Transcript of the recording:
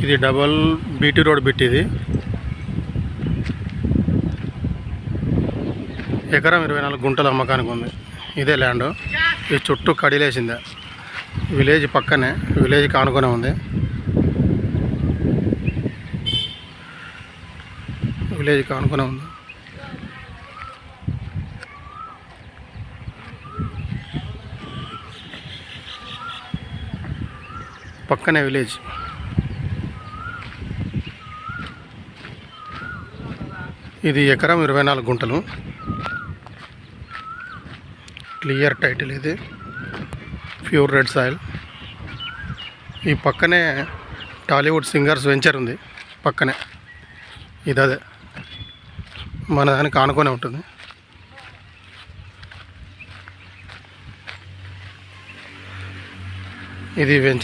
ఇది double BT road bit. ఇది ఎకరం 24 గుంటల అమ్మకానికి ఉంది. ఇదే ల్యాండ్. ఈ చుట్టూ కడిలేసిందే. విలేజ్ పక్కనే, విలేజ్ కానుకొనే ఉంది. విలేజ్ కానుకొనే ఉంది. పక్కనే విలేజ్. ఇది ఎకరం 24 గుంటలు. Clear title. ఇది ప్యూర్ రెడ్ సాయిల్. ఈ పక్కనే టాలీవుడ్ సింగర్స్ వెంచర్ ఉంది. పక్కనే ఇది అదే మన దానికి ఆనుకొనే ఉంటుంది. ఇది వెంచర్.